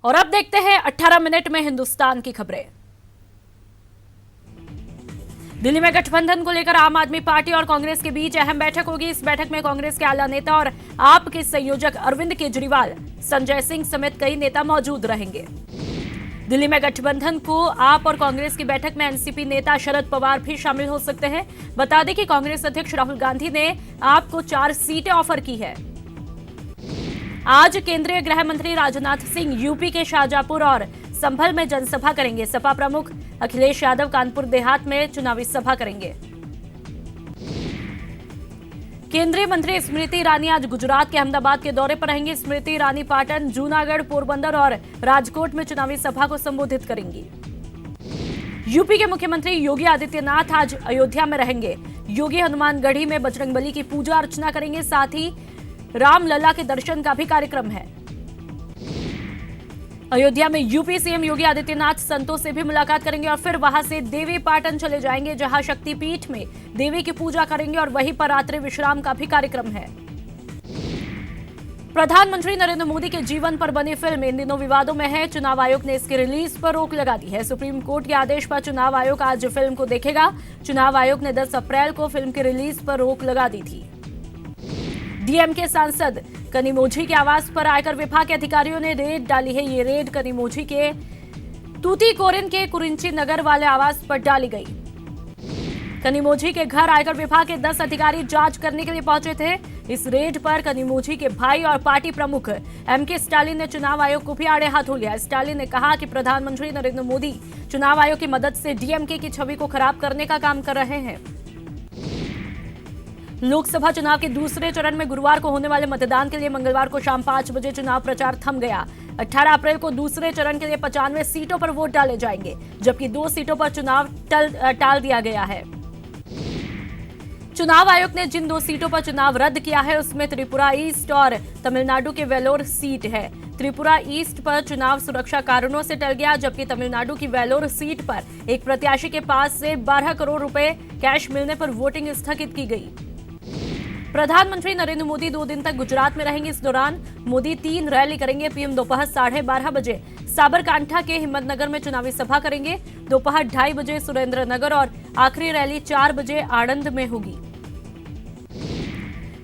और अब देखते हैं 18 मिनट में हिंदुस्तान की खबरें। दिल्ली में गठबंधन को लेकर आम आदमी पार्टी और कांग्रेस के बीच अहम बैठक होगी। इस बैठक में कांग्रेस के आला नेता और आप के संयोजक अरविंद केजरीवाल, संजय सिंह समेत कई नेता मौजूद रहेंगे। दिल्ली में गठबंधन को आप और कांग्रेस की बैठक में एनसीपी नेता शरद पवार भी शामिल हो सकते हैं। बता दें कि कांग्रेस अध्यक्ष राहुल गांधी ने आपको 4 सीटें ऑफर की है। आज केंद्रीय गृह मंत्री राजनाथ सिंह यूपी के शाहजहांपुर और संभल में जनसभा करेंगे। सपा प्रमुख अखिलेश यादव कानपुर देहात में चुनावी सभा करेंगे। केंद्रीय मंत्री स्मृति ईरानी आज गुजरात के अहमदाबाद के दौरे पर रहेंगी। स्मृति ईरानी पाटन, जूनागढ़, पोरबंदर और राजकोट में चुनावी सभा को संबोधित करेंगी। यूपी के मुख्यमंत्री योगी आदित्यनाथ आज अयोध्या में रहेंगे। योगी हनुमानगढ़ी में बजरंगबली की पूजा अर्चना करेंगे। साथ ही रामलला के दर्शन का भी कार्यक्रम है। अयोध्या में यूपी सीएम योगी आदित्यनाथ संतों से भी मुलाकात करेंगे और फिर वहां से देवी पाटन चले जाएंगे, जहां शक्तिपीठ में देवी की पूजा करेंगे और वहीं पर रात्रि विश्राम का भी कार्यक्रम है। प्रधानमंत्री नरेंद्र मोदी के जीवन पर बनी फिल्म इन दिनों विवादों में है। चुनाव आयोग ने इसकी रिलीज पर रोक लगा दी है। सुप्रीम कोर्ट के आदेश पर चुनाव आयोग आज फिल्म को देखेगा। चुनाव आयोग ने 10 अप्रैल को फिल्म की रिलीज पर रोक लगा दी थी। डीएमके सांसद कनिमोझी के आवास पर आयकर विभाग के अधिकारियों ने रेड डाली है। ये रेड कनिमोझी के तूतीकोरिन के कुरिंची नगर वाले आवास पर डाली गई। कनिमोझी के घर आयकर विभाग के 10 अधिकारी जांच करने के लिए पहुंचे थे। इस रेड पर कनिमोझी के भाई और पार्टी प्रमुख एमके स्टालिन ने चुनाव आयोग को भी आड़े हाथों लिया। स्टालिन ने कहा कि प्रधानमंत्री नरेंद्र मोदी चुनाव आयोग की मदद से डीएमके की छवि को खराब करने का काम कर रहे हैं। लोकसभा चुनाव के दूसरे चरण में गुरुवार को होने वाले मतदान के लिए मंगलवार को शाम 5 बजे चुनाव प्रचार थम गया। 18 अप्रैल को दूसरे चरण के लिए 95 सीटों पर वोट डाले जाएंगे, जबकि 2 सीटों पर चुनाव टाल दिया गया है। चुनाव आयोग ने जिन 2 सीटों पर चुनाव रद्द किया है उसमें त्रिपुरा ईस्ट और तमिलनाडु के वेलोर सीट है। त्रिपुरा ईस्ट पर चुनाव सुरक्षा कारणों से टल गया, जबकि तमिलनाडु की वेलोर सीट पर एक प्रत्याशी के पास से 12 करोड़ रुपए कैश मिलने पर वोटिंग स्थगित की गई। प्रधानमंत्री नरेंद्र मोदी 2 दिन तक गुजरात में रहेंगे। इस दौरान मोदी 3 रैली करेंगे। पीएम दोपहर 12:30 बजे साबरकांठा के हिम्मतनगर में चुनावी सभा करेंगे। दोपहर 2:30 बजे सुरेंद्रनगर और आखिरी रैली 4 बजे आणंद में होगी।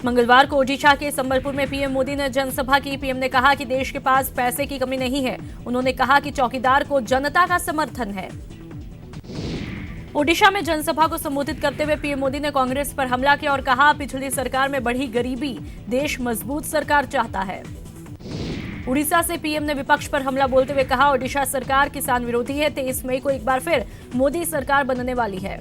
मंगलवार को ओडिशा के संबलपुर में पीएम मोदी ने जनसभा की। पीएम ने कहा कि देश के पास पैसे की कमी नहीं है। उन्होंने कहा कि चौकीदार को जनता का समर्थन है। ओडिशा में जनसभा को संबोधित करते हुए पीएम मोदी ने कांग्रेस पर हमला किया और कहा, पिछली सरकार में बढ़ी गरीबी, देश मजबूत सरकार चाहता है। उड़ीसा से पीएम ने विपक्ष पर हमला बोलते हुए कहा, ओडिशा सरकार किसान विरोधी है। 23 मई को एक बार फिर मोदी सरकार बनने वाली है।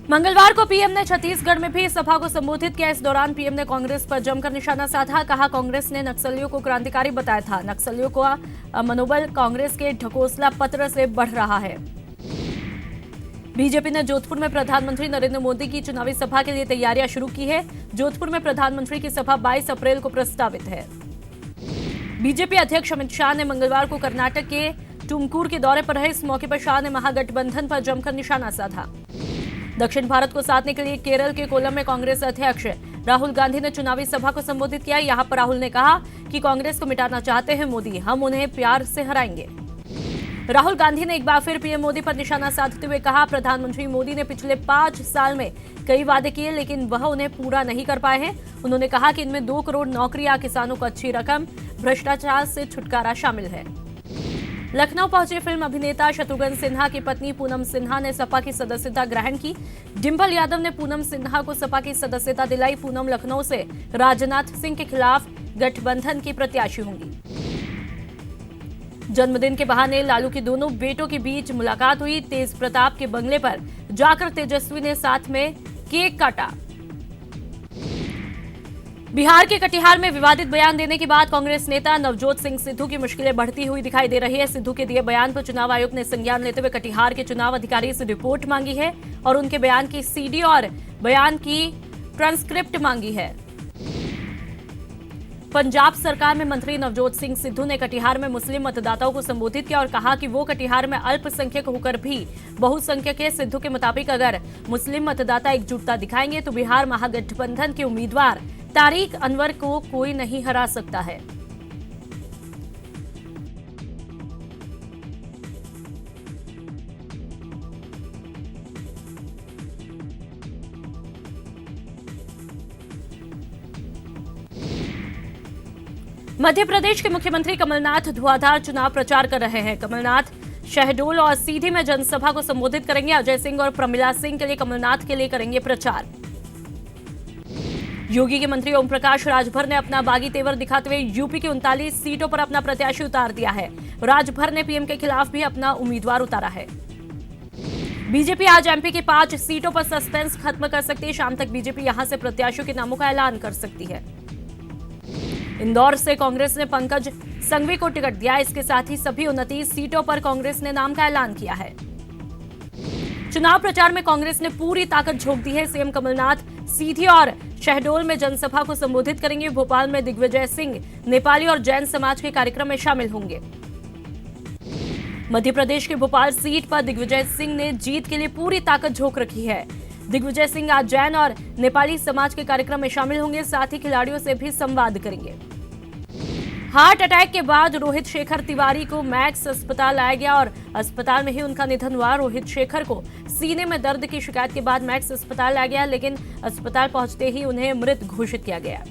मंगलवार को पीएम ने छत्तीसगढ़ में भी सभा को संबोधित किया। इस दौरान पीएम ने कांग्रेस पर जमकर निशाना साधा। कहा, कांग्रेस ने नक्सलियों को क्रांतिकारी बताया था। नक्सलियों का मनोबल कांग्रेस के ढकोसला पत्र से बढ़ रहा है। बीजेपी ने जोधपुर में प्रधानमंत्री नरेंद्र मोदी की चुनावी सभा के लिए तैयारियां शुरू की है। जोधपुर में प्रधानमंत्री की सभा 22 अप्रैल को प्रस्तावित है। बीजेपी अध्यक्ष अमित शाह ने मंगलवार को कर्नाटक के टुमकुर के दौरे पर रहे। इस मौके पर शाह ने महागठबंधन पर जमकर निशाना साधा। दक्षिण भारत को साधने के लिए केरल के कोलम में कांग्रेस अध्यक्ष राहुल गांधी ने चुनावी सभा को संबोधित किया। यहां पर राहुल ने कहा कि कांग्रेस को मिटाना चाहते हैं मोदी, हम उन्हें प्यार से हराएंगे। राहुल गांधी ने एक बार फिर पीएम मोदी पर निशाना साधते हुए कहा, प्रधानमंत्री मोदी ने पिछले 5 साल में कई वादे किए, लेकिन वह उन्हें पूरा नहीं कर पाए हैं। उन्होंने कहा कि इनमें 2 करोड़ नौकरियां, किसानों को अच्छी रकम, भ्रष्टाचार से छुटकारा शामिल है। लखनऊ पहुंचे फिल्म अभिनेता शत्रुघ्न सिन्हा की पत्नी पूनम सिन्हा ने सपा की सदस्यता ग्रहण की। डिंपल यादव ने पूनम सिन्हा को सपा की सदस्यता दिलाई। पूनम लखनऊ से राजनाथ सिंह के खिलाफ गठबंधन की प्रत्याशी होंगी। जन्मदिन के बहाने लालू की दोनों बेटों के बीच मुलाकात हुई। तेज प्रताप के बंगले पर जाकर तेजस्वी ने साथ में केक काटा। बिहार के कटिहार में विवादित बयान देने के बाद कांग्रेस नेता नवजोत सिंह सिद्धू की मुश्किलें बढ़ती हुई दिखाई दे रही है। सिद्धू के दिए बयान पर चुनाव आयोग ने संज्ञान लेते हुए कटिहार के चुनाव अधिकारी से रिपोर्ट मांगी है और उनके बयान की सीडी और बयान की ट्रांसक्रिप्ट मांगी है। पंजाब सरकार में मंत्री नवजोत सिंह सिद्धू ने कटिहार में मुस्लिम मतदाताओं को संबोधित किया और कहा कि वो कटिहार में अल्पसंख्यक होकर भी बहुसंख्यक है। सिद्धू के मुताबिक अगर मुस्लिम मतदाता एकजुटता दिखाएंगे तो बिहार महागठबंधन के उम्मीदवार तारिक अनवर को कोई नहीं हरा सकता है। मध्य प्रदेश के मुख्यमंत्री कमलनाथ धुआंधार चुनाव प्रचार कर रहे हैं। कमलनाथ शहडोल और सीधी में जनसभा को संबोधित करेंगे। अजय सिंह और प्रमिला सिंह के लिए कमलनाथ के लिए करेंगे प्रचार। योगी के मंत्री ओम प्रकाश राजभर ने अपना बागी तेवर दिखाते हुए यूपी की 39 सीटों पर अपना प्रत्याशी उतार दिया है। राजभर ने पीएम के खिलाफ भी अपना उम्मीदवार उतारा है। बीजेपी आज एमपी की 5 सीटों पर सस्पेंस खत्म कर सकती है। शाम तक बीजेपी यहां से प्रत्याशियों के नामों का ऐलान कर सकती है। इंदौर से कांग्रेस ने पंकज संघवी को टिकट दिया। इसके साथ ही सभी 29 सीटों पर कांग्रेस ने नाम का ऐलान किया है। चुनाव प्रचार में कांग्रेस ने पूरी ताकत झोंक दी है। सीएम कमलनाथ सीधी और शहडोल में जनसभा को संबोधित करेंगे। भोपाल में दिग्विजय सिंह नेपाली और जैन समाज के कार्यक्रम में शामिल होंगे। मध्य प्रदेश के भोपाल सीट पर दिग्विजय सिंह ने जीत के लिए पूरी ताकत झोंक रखी है। दिग्विजय सिंह आज जैन और नेपाली समाज के कार्यक्रम में शामिल होंगे। साथ ही खिलाड़ियों से भी संवाद करेंगे। हार्ट अटैक के बाद रोहित शेखर तिवारी को मैक्स अस्पताल लाया गया और अस्पताल में ही उनका निधन हुआ। रोहित शेखर को सीने में दर्द की शिकायत के बाद मैक्स अस्पताल लाया गया, लेकिन अस्पताल पहुंचते ही उन्हें मृत घोषित किया गया।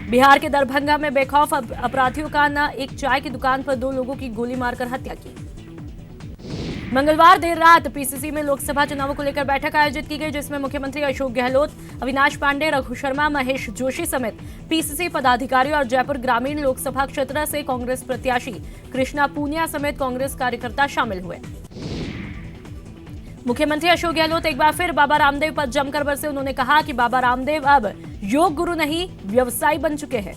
बिहार के दरभंगा में बेखौफ अपराधियों का न एक चाय की दुकान पर 2 लोगों की गोली मारकर हत्या की। मंगलवार देर रात पीसीसी में लोकसभा चुनावों को लेकर बैठक आयोजित की गई, जिसमें मुख्यमंत्री अशोक गहलोत, अविनाश पांडे, रघु शर्मा, महेश जोशी समेत पीसीसी पदाधिकारी और जयपुर ग्रामीण लोकसभा क्षेत्र से कांग्रेस प्रत्याशी कृष्णा पूनिया समेत कांग्रेस कार्यकर्ता शामिल हुए। मुख्यमंत्री अशोक गहलोत एक बार फिर बाबा रामदेव पर जमकर बरसे। उन्होंने कहा कि बाबा रामदेव अब योग गुरु नहीं, व्यवसायी बन चुके हैं।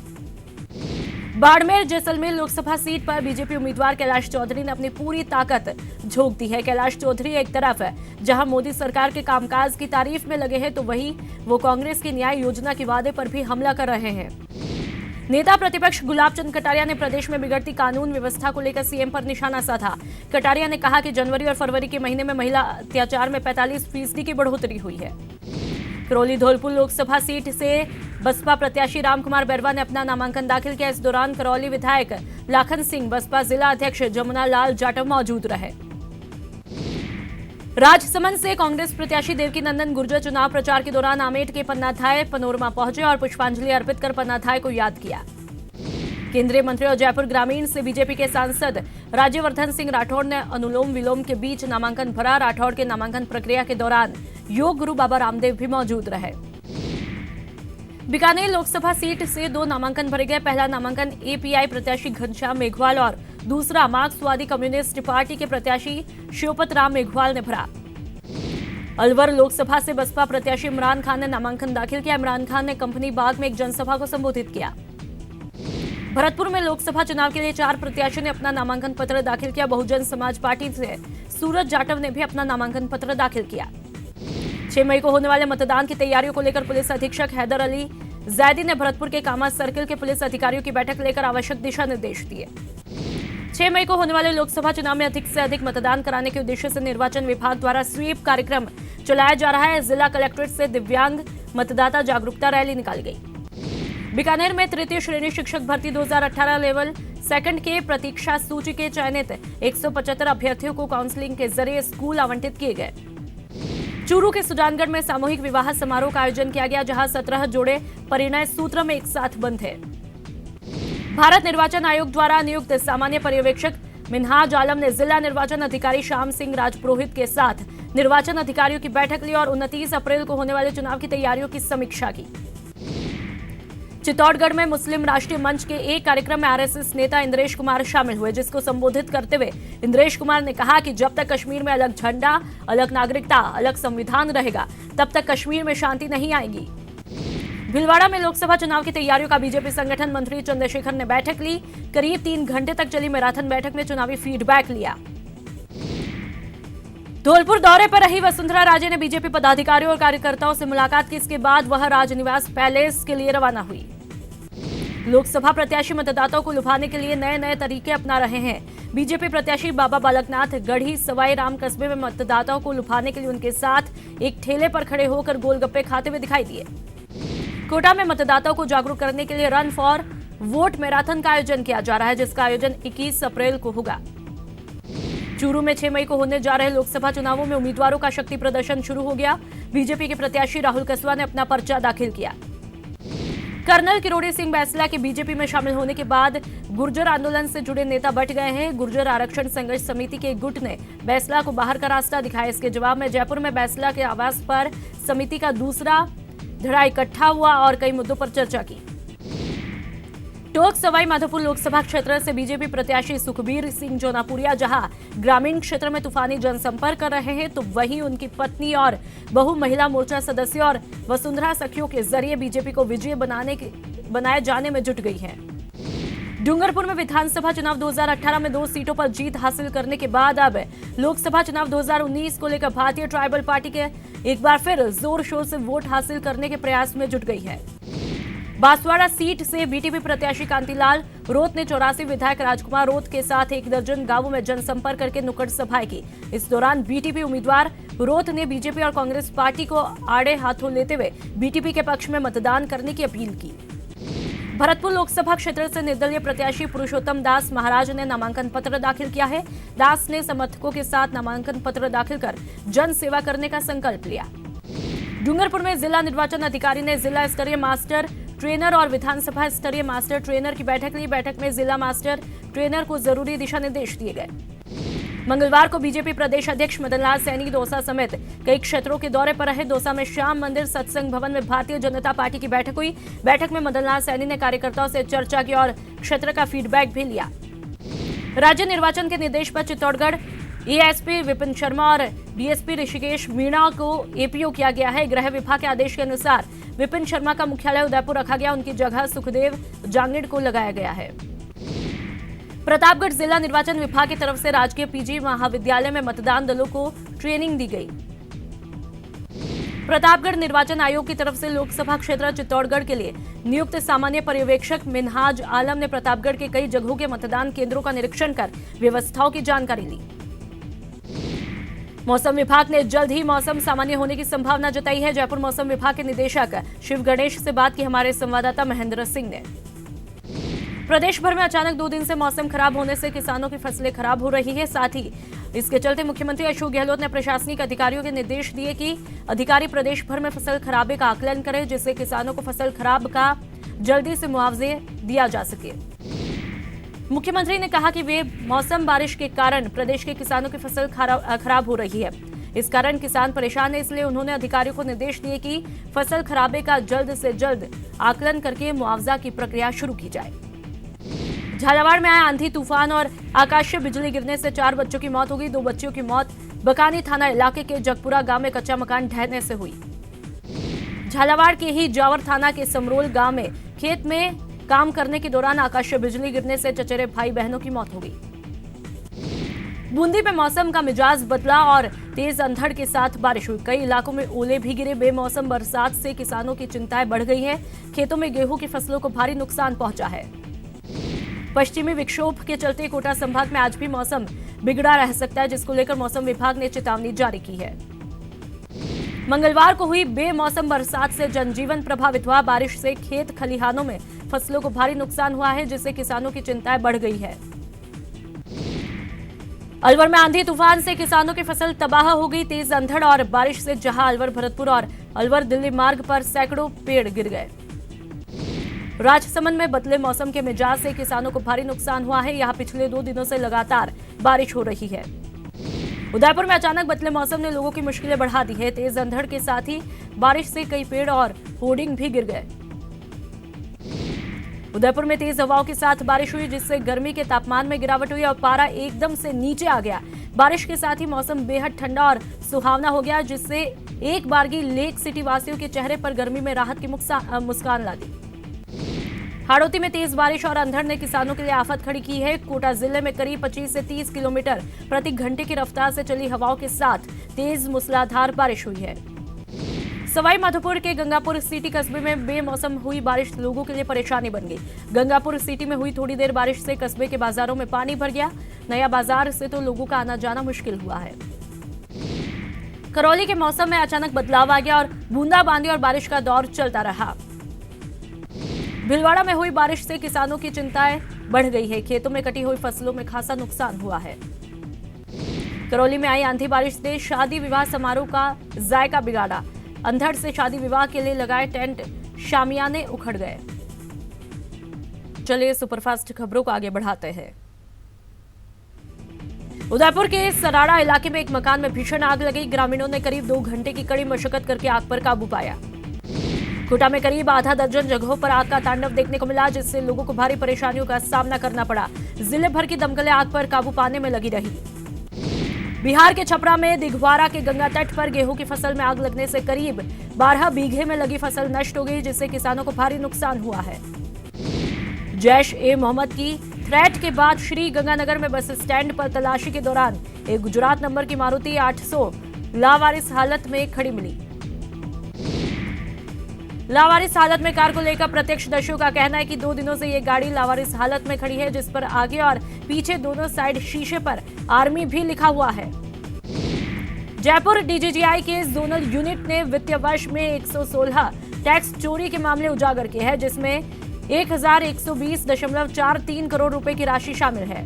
बाड़मेर जैसलमेर लोकसभा सीट पर बीजेपी उम्मीदवार कैलाश चौधरी ने अपनी पूरी ताकत झोंक दी है। कैलाश चौधरी एक तरफ जहां मोदी सरकार के कामकाज की तारीफ में लगे हैं, तो वहीं वो कांग्रेस की न्याय योजना के वादे पर भी हमला कर रहे हैं। नेता प्रतिपक्ष गुलाब चंद कटारिया ने प्रदेश में बिगड़ती कानून व्यवस्था को लेकर सीएम पर निशाना साधा। कटारिया ने कहा कि जनवरी और फरवरी के महीने में महिला अत्याचार में 45% की बढ़ोतरी हुई है। करौली धौलपुर लोकसभा सीट से बसपा प्रत्याशी रामकुमार बैरवा ने अपना नामांकन दाखिल किया। इस दौरान करौली विधायक लाखन सिंह, बसपा जिला अध्यक्ष जमुना लाल जाटव मौजूद रहे। राजसमंद से कांग्रेस प्रत्याशी देवकी नंदन गुर्जर चुनाव प्रचार के दौरान आमेट के पन्नाधाय पनोरमा पहुंचे और पुष्पांजलि अर्पित कर पन्नाधाय को याद किया। केंद्रीय मंत्री और जयपुर ग्रामीण से बीजेपी के सांसद राज्यवर्धन सिंह राठौड़ ने अनुलोम विलोम के बीच नामांकन भरा। राठौड़ के नामांकन प्रक्रिया के दौरान योग गुरु बाबा रामदेव भी मौजूद रहे। बीकानेर लोकसभा सीट से 2 नामांकन भरे गए। पहला नामांकन एपीआई प्रत्याशी घनश्याम मेघवाल और दूसरा मार्क्सवादी कम्युनिस्ट पार्टी के प्रत्याशी शिवपत राम मेघवाल ने भरा। अलवर लोकसभा से बसपा प्रत्याशी इमरान खान ने नामांकन दाखिल किया। इमरान खान ने कंपनी बाग में एक जनसभा को संबोधित किया। भरतपुर में लोकसभा चुनाव के लिए 4 प्रत्याशियों ने अपना नामांकन पत्र दाखिल किया। बहुजन समाज पार्टी से सूरज जाटव ने भी अपना नामांकन पत्र दाखिल किया। 6 मई को होने वाले मतदान की तैयारियों को लेकर पुलिस अधीक्षक हैदर अली जैदी ने भरतपुर के कामा सर्किल के पुलिस अधिकारियों की बैठक लेकर आवश्यक दिशा निर्देश दिए। 6 मई को होने वाले लोकसभा चुनाव में अधिक से अधिक मतदान कराने के उद्देश्य से निर्वाचन विभाग द्वारा स्वीप कार्यक्रम चलाया जा रहा है। जिला कलेक्ट्रेट से दिव्यांग मतदाता जागरूकता रैली निकाली गई। बीकानेर में तृतीय श्रेणी शिक्षक भर्ती 2018 लेवल सेकंड के प्रतीक्षा सूची के चयनित 175 अभ्यर्थियों को काउंसलिंग के जरिए स्कूल आवंटित किए गए। चूरू के सुजानगढ़ में सामूहिक विवाह समारोह का आयोजन किया गया, जहां 17 जोड़े परिणय सूत्र में एक साथ बंध थे। भारत निर्वाचन आयोग द्वारा नियुक्त सामान्य पर्यवेक्षक मिन्हाज आलम ने जिला निर्वाचन अधिकारी श्याम सिंह राजपुरोहित के साथ निर्वाचन अधिकारियों की बैठक ली और 29 अप्रैल को होने वाले चुनाव की तैयारियों की समीक्षा की। चित्तौड़गढ़ में मुस्लिम राष्ट्रीय मंच के एक कार्यक्रम में आरएसएस नेता इंद्रेश कुमार शामिल हुए, जिसको संबोधित करते हुए इंद्रेश कुमार ने कहा कि जब तक कश्मीर में अलग झंडा, अलग नागरिकता, अलग संविधान रहेगा, तब तक कश्मीर में शांति नहीं आएगी। भीलवाड़ा में लोकसभा चुनाव की तैयारियों का बीजेपी संगठन मंत्री चंद्रशेखर ने बैठक ली। करीब 3 घंटे तक चली मैराथन बैठक में चुनावी फीडबैक लिया। धौलपुर दौरे पर रही वसुंधरा राजे ने बीजेपी पदाधिकारियों और कार्यकर्ताओं से मुलाकात की। इसके बाद वह राजनिवास पैलेस के लिए रवाना हुई। लोकसभा प्रत्याशी मतदाताओं को लुभाने के लिए नए नए तरीके अपना रहे हैं। बीजेपी प्रत्याशी बाबा बालकनाथ गढ़ी सवाई राम कस्बे में मतदाताओं को लुभाने के लिए उनके साथ एक ठेले पर खड़े होकर गोलगप्पे खाते हुए दिखाई दिए। कोटा में मतदाताओं को जागरूक करने के लिए रन फॉर वोट मैराथन का आयोजन किया जा रहा है, जिसका आयोजन 21 अप्रैल को होगा। चूरू में 6 मई को होने जा रहे लोकसभा चुनावों में उम्मीदवारों का शक्ति प्रदर्शन शुरू हो गया। बीजेपी के प्रत्याशी राहुल कसवा ने अपना पर्चा दाखिल किया। कर्नल किरोड़ी सिंह बैसला के बीजेपी में शामिल होने के बाद गुर्जर आंदोलन से जुड़े नेता बंट गए हैं। गुर्जर आरक्षण संघर्ष समिति के गुट ने बैसला को बाहर का रास्ता दिखाया। इसके जवाब में जयपुर में बैसला के आवास पर समिति का दूसरा धड़ा इकट्ठा हुआ और कई मुद्दों पर चर्चा की। टोंक सवाई माधोपुर लोकसभा क्षेत्र से बीजेपी प्रत्याशी सुखबीर सिंह जोनापुरिया जहां ग्रामीण क्षेत्र में तूफानी जनसंपर्क कर रहे हैं, तो वहीं उनकी पत्नी और बहु महिला मोर्चा सदस्य और वसुंधरा सखियों के जरिए बीजेपी को विजयी बनाए जाने में जुट गई हैं। डूंगरपुर में विधानसभा चुनाव 2018 में 2 सीटों पर जीत हासिल करने के बाद अब लोकसभा चुनाव 2019 को लेकर भारतीय ट्राइबल पार्टी के एक बार फिर जोर शोर से वोट हासिल करने के प्रयास में जुट गई है। बांसवाड़ा सीट से बीटीपी प्रत्याशी कांतिलाल रोत ने 84 विधायक राजकुमार रोत के साथ 1 दर्जन गांवों में जनसंपर्क करके नुक्कड़ सभाएं की। इस दौरान बीटीपी उम्मीदवार रोत ने बीजेपी और कांग्रेस पार्टी को आड़े हाथों लेते हुए बीटीपी के पक्ष में मतदान करने की अपील की। भरतपुर लोकसभा क्षेत्र से निर्दलीय प्रत्याशी पुरुषोत्तम दास महाराज ने नामांकन पत्र दाखिल किया है। दास ने समर्थकों के साथ नामांकन पत्र दाखिल कर जन सेवा करने का संकल्प लिया। डूंगरपुर में जिला निर्वाचन अधिकारी ने जिला स्तरीय मास्टर ट्रेनर और विधानसभा स्तरीय मास्टर ट्रेनर की बैठक ली। बैठक में जिला मास्टर ट्रेनर को जरूरी दिशा निर्देश दिए गए। मंगलवार को बीजेपी प्रदेश अध्यक्ष मदन लाल सैनी दौसा समेत कई क्षेत्रों के दौरे पर रहे। दौसा में श्याम मंदिर सत्संग भवन में भारतीय जनता पार्टी की बैठक हुई। बैठक में मदन लाल सैनी ने कार्यकर्ताओं से चर्चा की और क्षेत्र का फीडबैक भी लिया। राज्य निर्वाचन के निर्देश पर चित्तौड़गढ़ एएसपी विपिन शर्मा और डीएसपी ऋषिकेश मीणा को एपीओ किया गया है। गृह विभाग के आदेश के अनुसार विपिन शर्मा का मुख्यालय उदयपुर रखा गया, उनकी जगह सुखदेव जांगिड़ को लगाया गया है। प्रतापगढ़ जिला निर्वाचन विभाग की तरफ से राजकीय पीजी महाविद्यालय में मतदान दलों को ट्रेनिंग दी गई। प्रतापगढ़ निर्वाचन आयोग की तरफ से लोकसभा क्षेत्र चित्तौड़गढ़ के लिए नियुक्त सामान्य पर्यवेक्षक मिनहाज आलम ने प्रतापगढ़ के कई जगहों के मतदान केंद्रों का निरीक्षण कर व्यवस्थाओं की जानकारी ली। मौसम विभाग ने जल्द ही मौसम सामान्य होने की संभावना जताई है। जयपुर मौसम विभाग के निदेशक शिव गणेश से बात की हमारे संवाददाता महेंद्र सिंह ने। प्रदेश भर में अचानक 2 दिन से मौसम खराब होने से किसानों की फसलें खराब हो रही है। साथ ही इसके चलते मुख्यमंत्री अशोक गहलोत ने प्रशासनिक अधिकारियों के निर्देश दिए कि अधिकारी प्रदेश भर में फसल खराबे का आकलन करें, जिससे किसानों को फसल खराब का जल्दी से मुआवजे दिया जा सके। मुख्यमंत्री ने कहा कि वे मौसम बारिश के कारण प्रदेश के किसानों की फसल खराब हो रही है, इस कारण किसान परेशान है, इसलिए उन्होंने अधिकारियों को निर्देश दिए कि फसल खराबे का जल्द से जल्द आकलन करके मुआवजा की प्रक्रिया शुरू की जाए। झालावाड़ में आए आंधी तूफान और आकाशीय बिजली गिरने से 4 बच्चों की मौत हो गई। 2 बच्चियों की मौत बकानी थाना इलाके के जगपुरा गांव में कच्चा मकान ढहने से हुई। झालावाड़ के ही जावर थाना के समरोल गांव में खेत में काम करने के दौरान आकाशीय बिजली गिरने से चचेरे भाई बहनों की मौत हो गई। बूंदी में मौसम का मिजाज बदला और तेज अंधड़ के साथ बारिश हुई। कई इलाकों में ओले भी गिरे। बेमौसम बरसात से किसानों की चिंताएं बढ़ गई हैं। खेतों में गेहूं की फसलों को भारी नुकसान पहुंचा है। पश्चिमी विक्षोभ के चलते कोटा संभाग में आज भी मौसम बिगड़ा रह सकता है, जिसको लेकर मौसम विभाग ने चेतावनी जारी की है। मंगलवार को हुई बेमौसम बरसात से जनजीवन प्रभावित हुआ। बारिश से खेत खलिहानों में फसलों को भारी नुकसान हुआ है, जिससे किसानों की चिंताएं बढ़ गई है। अलवर में आंधी तूफान से किसानों की फसल तबाह हो गई। तेज अंधड़ और बारिश से जहां अलवर भरतपुर और अलवर दिल्ली मार्ग पर सैकड़ों पेड़ गिर गए। राजसमंद में बदले मौसम के मिजाज से किसानों को भारी नुकसान हुआ है। यहां पिछले 2 दिनों से लगातार बारिश हो रही है। उदयपुर में अचानक बदले मौसम ने लोगों की मुश्किलें बढ़ा दी है। तेज अंधड़ के साथ ही बारिश से कई पेड़ और होर्डिंग भी गिर गए। उदयपुर में तेज हवाओं के साथ बारिश हुई, जिससे गर्मी के तापमान में गिरावट हुई और पारा एकदम से नीचे आ गया। बारिश के साथ ही मौसम बेहद ठंडा और सुहावना हो गया, जिससे एक बारगी लेक सिटी वासियों के चेहरे पर गर्मी में राहत की मुस्कान ला दी। हाड़ौती में तेज बारिश और अंधड़ ने किसानों के लिए आफत खड़ी की है। कोटा जिले में करीब 25 से 30 किलोमीटर प्रति घंटे की रफ्तार से चली हवाओं के साथ तेज मूसलाधार बारिश हुई है। सवाई माधोपुर के गंगापुर सिटी कस्बे में बेमौसम हुई बारिश लोगों के लिए परेशानी बन गई। गंगापुर सिटी में हुई थोड़ी देर बारिश से कस्बे के बाजारों में पानी भर गया। नया बाजार से तो लोगों का आना जाना मुश्किल हुआ है। करौली के मौसम में अचानक बदलाव आ गया और बूंदाबांदी और बारिश का दौर चलता रहा। भीलवाड़ा में हुई बारिश से किसानों की चिंताएं बढ़ गई है। खेतों में कटी हुई फसलों में खासा नुकसान हुआ है। करौली में आई आंधी बारिश से शादी विवाह समारोह का जायका बिगाड़ा। अंधड़ से शादी विवाह के लिए लगाए टेंट शामियाने उखड़ गए। चलिए सुपरफास्ट खबरों को आगे बढ़ाते हैं। उदयपुर के सराड़ा इलाके में एक मकान में भीषण आग लगी। ग्रामीणों ने करीब 2 घंटे की कड़ी मशक्कत करके आग पर काबू पाया। कोटा में करीब आधा दर्जन जगहों पर आग का तांडव देखने को मिला, जिससे लोगों को भारी परेशानियों का सामना करना पड़ा। जिले भर की दमकलें आग पर काबू पाने में लगी रही। बिहार के छपरा में दिघवारा के गंगा तट पर गेहूं की फसल में आग लगने से करीब 12 बीघे में लगी फसल नष्ट हो गई, जिससे किसानों को भारी नुकसान हुआ है। जैश ए मोहम्मद की थ्रेट के बाद श्री गंगानगर में बस स्टैंड पर तलाशी के दौरान एक गुजरात नंबर की मारुति 800 लावारिस हालत में खड़ी मिली। लावारिस हालत में कार को लेकर प्रत्यक्षदर्शियों का कहना है कि 2 दिनों से ये गाड़ी लावारिस हालत में खड़ी है, जिस पर आगे और पीछे दोनों साइड शीशे पर आर्मी भी लिखा हुआ है। जयपुर डीजीजीआई के जोनल यूनिट ने वित्तीय वर्ष में 116 टैक्स चोरी के मामले उजागर किए हैं, जिसमें 1120.43 करोड़ रुपए की राशि शामिल है।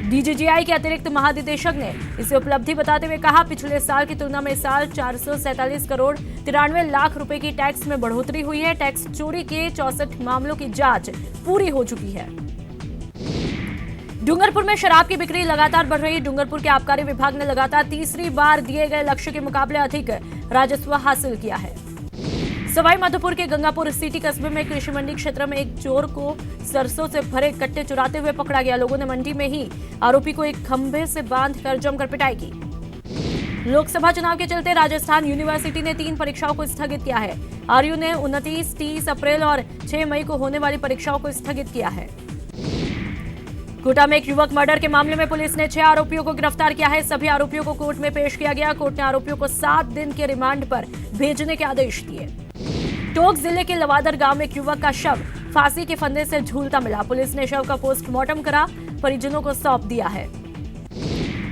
डीजीजीआई के अतिरिक्त महानिदेशक ने इसे उपलब्धि बताते हुए कहा, पिछले साल की तुलना में इस साल 447 करोड़ 93 लाख रुपए की टैक्स में बढ़ोतरी हुई है। टैक्स चोरी के 64 मामलों की जांच पूरी हो चुकी है। डूंगरपुर में शराब की बिक्री लगातार बढ़ रही। डूंगरपुर के आबकारी विभाग ने लगातार तीसरी बार दिए गए लक्ष्य के मुकाबले अधिक राजस्व हासिल किया है। सवाई माधोपुर के गंगापुर सिटी कस्बे में कृषि मंडी क्षेत्र में एक चोर को सरसों से भरे कट्टे चुराते हुए पकड़ा गया। लोगों ने मंडी में ही आरोपी को एक खंभे से बांधकर जमकर पिटाई की। लोकसभा चुनाव के चलते राजस्थान यूनिवर्सिटी ने 3 परीक्षाओं को स्थगित किया है। आरयू ने 29, 30 अप्रैल और 6 मई को होने वाली परीक्षाओं को स्थगित किया है। कोटा में एक युवक मर्डर के मामले में पुलिस ने 6 आरोपियों को गिरफ्तार किया है। सभी आरोपियों को कोर्ट में पेश किया गया। कोर्ट ने आरोपियों को 7 दिन के रिमांड पर भेजने के आदेश दिए। टोंक जिले के लवादर गांव में एक युवक का शव फांसी के फंदे से झूलता मिला। पुलिस ने शव का पोस्टमार्टम करा, परिजनों को सौंप दिया है।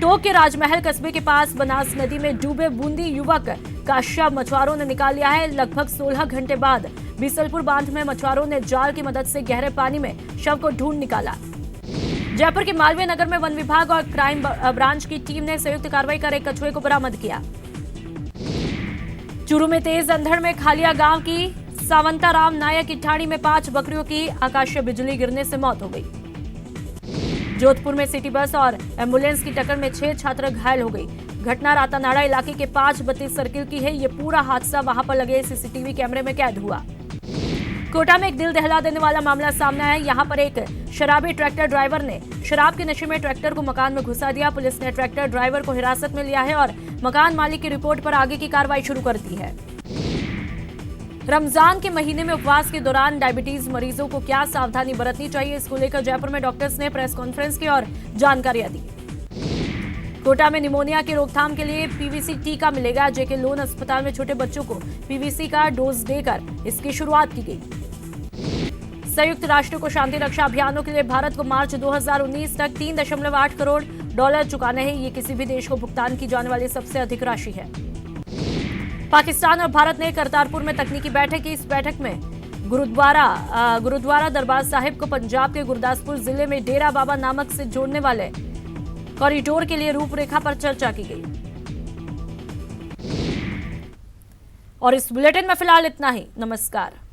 टोंक के राजमहल कस्बे के पास बनास नदी में डूबे बूंदी युवक का शव मछुआरों ने निकाल लिया है। लगभग 16 घंटे बाद बिसलपुर बांध में मछुआरों ने जाल की मदद से गहरे पानी में शव को ढूंढ निकाला। जयपुर के मालवीय नगर में वन विभाग और क्राइम ब्रांच की टीम ने संयुक्त कार्रवाई कर एक कछुए को बरामद किया। चूरू में तेज अंधड़ में खालिया गांव की सावंताराम नायक की ठाणी में 5 बकरियों की आकाशीय बिजली गिरने से मौत हो गई। जोधपुर में सिटी बस और एम्बुलेंस की टक्कर में 6 छात्र घायल हो गई। घटना रातानाड़ा इलाके के 532 सर्किल की है। ये पूरा हादसा वहां पर लगे सीसीटीवी कैमरे में कैद हुआ। कोटा में एक दिल दहला देने वाला मामला सामने आया। यहां पर एक शराबी ट्रैक्टर ड्राइवर ने शराब के नशे में ट्रैक्टर को मकान में घुसा दिया। पुलिस ने ट्रैक्टर ड्राइवर को हिरासत में लिया है और मकान मालिक की रिपोर्ट पर आगे की कार्रवाई शुरू कर दी है। रमजान के महीने में उपवास के दौरान डायबिटीज मरीजों को क्या सावधानी बरतनी चाहिए, इसको लेकर जयपुर में डॉक्टर्स ने प्रेस कॉन्फ्रेंस की और जानकारियां दी। कोटा में निमोनिया की रोकथाम के लिए पीवीसी टीका मिलेगा। जेके लोन अस्पताल में छोटे बच्चों को पीवीसी का डोज देकर इसकी शुरुआत की गई। संयुक्त राष्ट्र को शांति रक्षा अभियानों के लिए भारत को मार्च 2019 तक 3.8 करोड़ डॉलर चुकाने हैं। ये किसी भी देश को भुगतान की जाने वाली सबसे अधिक राशि है। पाकिस्तान और भारत ने करतारपुर में तकनीकी बैठक की। इस बैठक में गुरुद्वारा दरबार साहिब को पंजाब के गुरदासपुर जिले में डेरा बाबा नानक से जोड़ने वाले कॉरिडोर के लिए रूपरेखा पर चर्चा की गई। और इस बुलेटिन में फिलहाल इतना ही। नमस्कार।